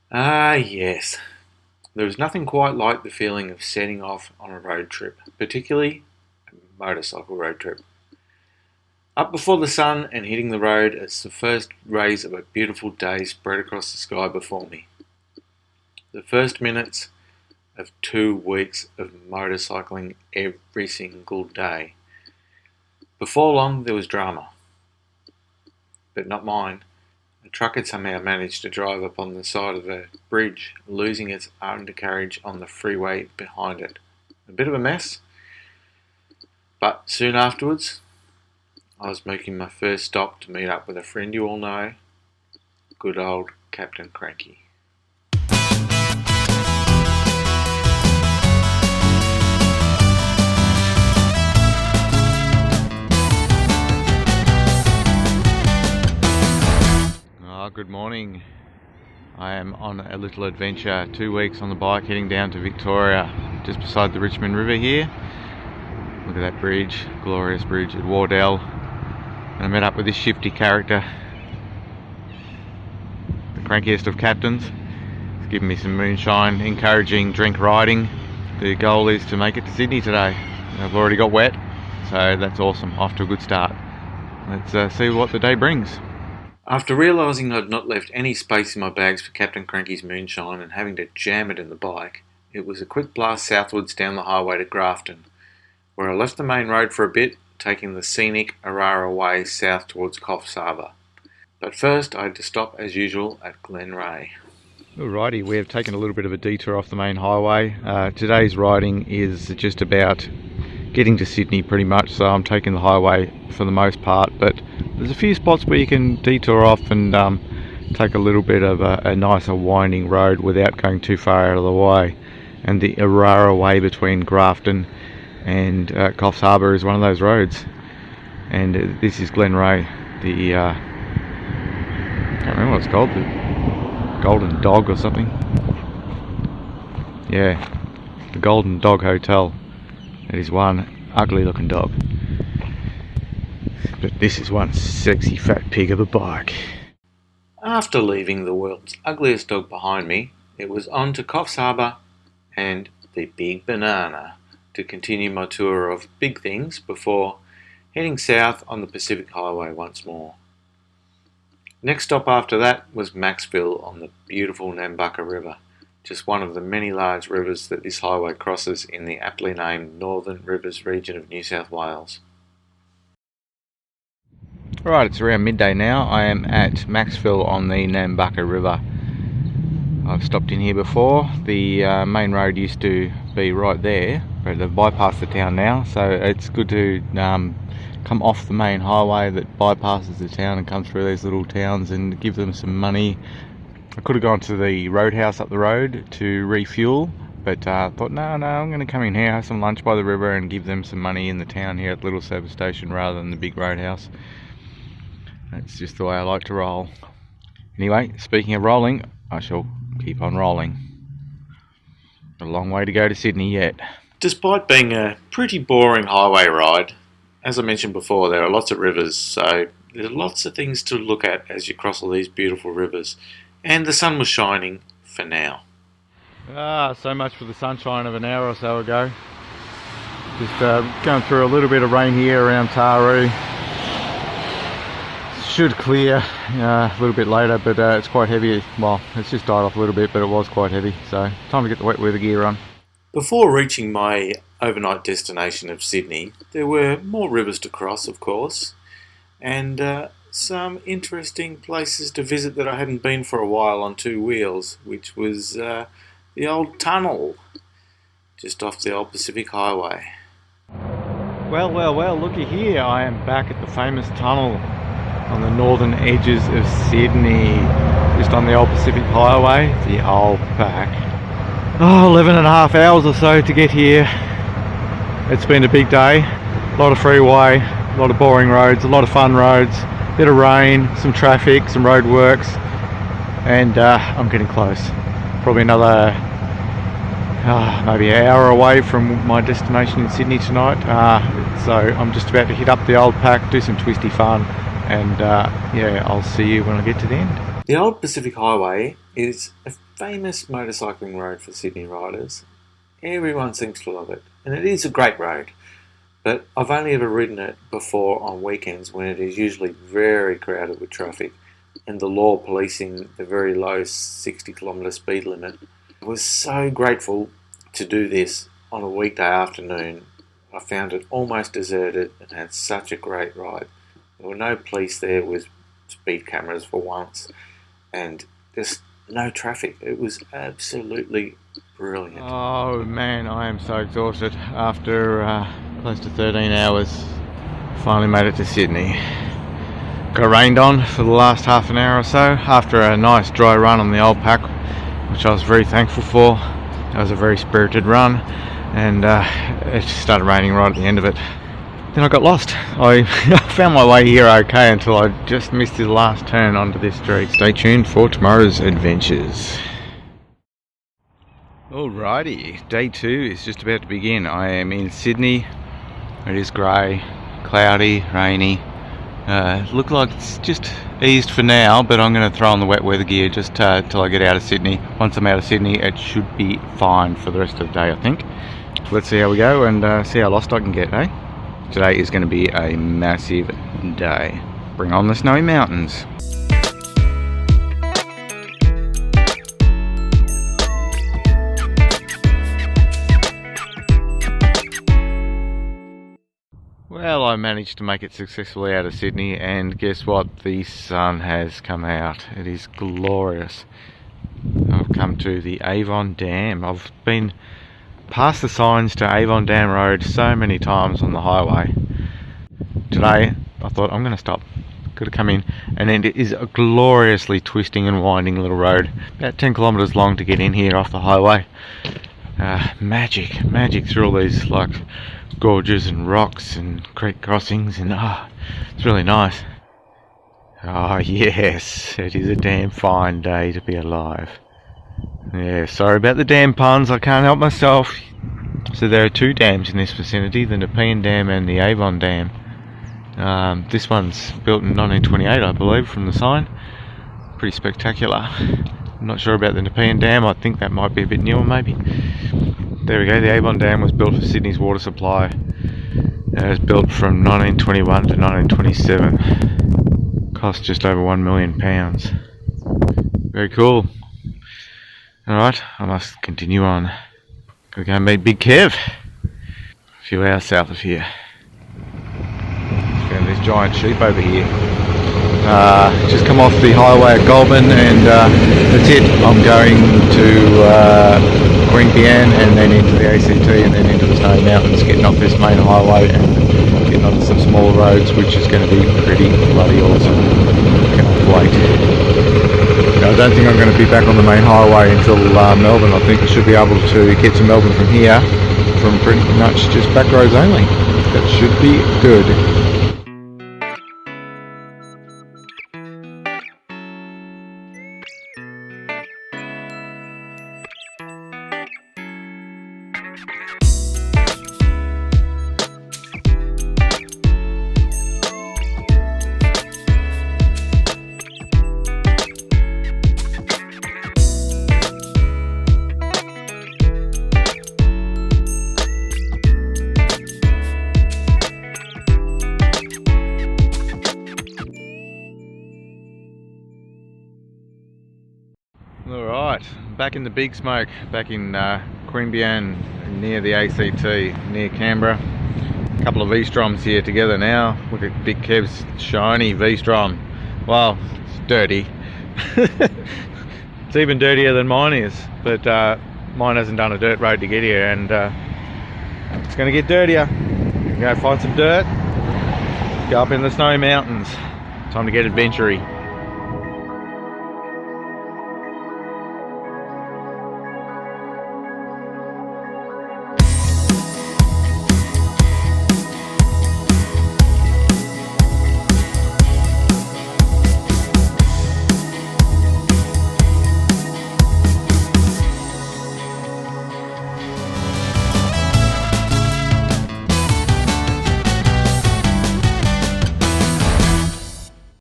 Ah, yes. There is nothing quite like the feeling of setting off on a road trip, particularly a motorcycle road trip. Up before the sun and hitting the road as the first rays of a beautiful day spread across the sky before me. The first minutes of 2 weeks of motorcycling every single day. Before long there was drama, but not mine. The truck had somehow managed to drive up on the side of a bridge, losing its undercarriage on the freeway behind it. A bit of a mess, but soon afterwards, I was making my first stop to meet up with a friend you all know, good old Captain Cranky. Good morning. I am on a little adventure, 2 weeks on the bike heading down to Victoria, just beside the Richmond River here. Look at that bridge, glorious bridge at Wardell. And I met up with this shifty character, the crankiest of captains. He's given me some moonshine, encouraging drink riding. The goal is to make it to Sydney today. I've already got wet, so that's awesome, off to a good start. Let's see what the day brings. After realising I'd not left any space in my bags for Captain Cranky's moonshine and having to jam it in the bike, it was a quick blast southwards down the highway to Grafton, where I left the main road for a bit, taking the scenic Arara Way south towards Coffs Harbour. But first I had to stop as usual at Glenray. Alrighty, we have taken a little bit of a detour off the main highway. Today's riding is just about getting to Sydney pretty much, so I'm taking the highway for the most part, but there's a few spots where you can detour off and take a little bit of a nicer winding road without going too far out of the way. And the Arara Way between Grafton and Coffs Harbour is one of those roads. And this is Glenray, the I can't remember what it's called, the Golden Dog or something. Yeah, the Golden Dog Hotel. It is one ugly looking dog, but this is one sexy fat pig of a bike. After leaving the world's ugliest dog behind me, it was on to Coffs Harbour and the Big Banana to continue my tour of big things before heading south on the Pacific Highway once more. Next stop after that was Maxville on the beautiful Nambucca River, just one of the many large rivers that this highway crosses in the aptly named Northern Rivers region of New South Wales. Right, it's around midday now. I am at Maxville on the Nambucca River. I've stopped in here before. The main road used to be right there, but they've bypassed the town now, so it's good to come off the main highway that bypasses the town and come through these little towns and give them some money. I could have gone to the roadhouse up the road to refuel, but I thought, no, I'm going to come in here, have some lunch by the river and give them some money in the town here at the little service station rather than the big roadhouse. That's just the way I like to roll. Anyway, speaking of rolling, I shall keep on rolling. A long way to go to Sydney yet. Despite being a pretty boring highway ride, as I mentioned before, there are lots of rivers, so there's lots of things to look at as you cross all these beautiful rivers. And the sun was shining for now. So much for the sunshine of an hour or so ago. Just going through a little bit of rain here around Taru. Should clear a little bit later, but it's quite heavy. Well, it's just died off a little bit, but it was quite heavy. So time to get the wet weather gear on. Before reaching my overnight destination of Sydney, there were more rivers to cross, of course, and some interesting places to visit that I hadn't been for a while on two wheels, which was the old tunnel just off the old Pacific Highway. Well, looky here. I am back at the famous tunnel on the northern edges of Sydney, just on the old Pacific Highway, the old back. 11 and a half hours or so to get here. It's been a big day, a lot of freeway, a lot of boring roads, a lot of fun roads, bit of rain, some traffic, some road works, and I'm getting close. Probably another maybe an hour away from my destination in Sydney tonight. So I'm just about to hit up the old pack, do some twisty fun, and yeah, I'll see you when I get to the end. The Old Pacific Highway is a famous motorcycling road for Sydney riders. Everyone seems to love it, and it is a great road. But I've only ever ridden it before on weekends when it is usually very crowded with traffic and the law policing the very low 60km speed limit. I was so grateful to do this on a weekday afternoon. I found it almost deserted and had such a great ride. There were no police there with speed cameras for once, and just no traffic. It was absolutely brilliant. Oh man, I am so exhausted after close to 13 hours. Finally made it to Sydney. Got rained on for the last half an hour or so after a nice dry run on the old pack, which I was very thankful for. It was a very spirited run, and it just started raining right at the end of it. Then I got lost. I found my way here okay until I just missed the last turn onto this street. Stay tuned for tomorrow's adventures. Alrighty, day 2 is just about to begin. I am in Sydney. It is grey, cloudy, rainy. Look like it's just eased for now, but I'm going to throw on the wet weather gear just till I get out of Sydney. Once I'm out of Sydney, it should be fine for the rest of the day, I think. So let's see how we go and see how lost I can get, eh? Today is going to be a massive day. Bring on the snowy mountains. Well, I managed to make it successfully out of Sydney, and guess what? The sun has come out. It is glorious. I've come to the Avon Dam. I've been past the signs to Avon Dam Road so many times on the highway. Today, I thought I'm going to stop. Got to come in, and then it is a gloriously twisting and winding little road. About 10 kilometres long to get in here off the highway. Magic through all these like gorges and rocks and creek crossings, and it's really nice. Oh yes, it is a damn fine day to be alive. Yeah, sorry about the dam puns, I can't help myself. So there are 2 dams in this vicinity, the Nepean Dam and the Avon Dam. This one's built in 1928, I believe, from the sign. Pretty spectacular. I'm not sure about the Nepean Dam, I think that might be a bit newer maybe. There we go, the Avon Dam was built for Sydney's water supply. It was built from 1921 to 1927. Cost just over £1 million. Very cool. Alright, I must continue on. Gotta go and meet Big Kev. A few hours south of here. Found this giant sheep over here. Just come off the highway at Goulburn, and that's it. I'm going to Queanbeyan and then into the ACT and then into the Snowy Mountains, getting off this main highway and getting onto some smaller roads, which is going to be pretty bloody awesome. Cannot wait. I don't think I'm going to be back on the main highway until Melbourne. I think I should be able to get to Melbourne from here, from pretty much just back roads only. That should be good. Alright, back in the big smoke, back in Queanbeyan, near the ACT, near Canberra. A couple of V-Stroms here together now. Look at Big Kev's shiny V-Strom. Wow, it's dirty. It's even dirtier than mine is, but mine hasn't done a dirt road to get here, and it's going to get dirtier. Go find some dirt, go up in the Snowy Mountains. Time to get adventure-y.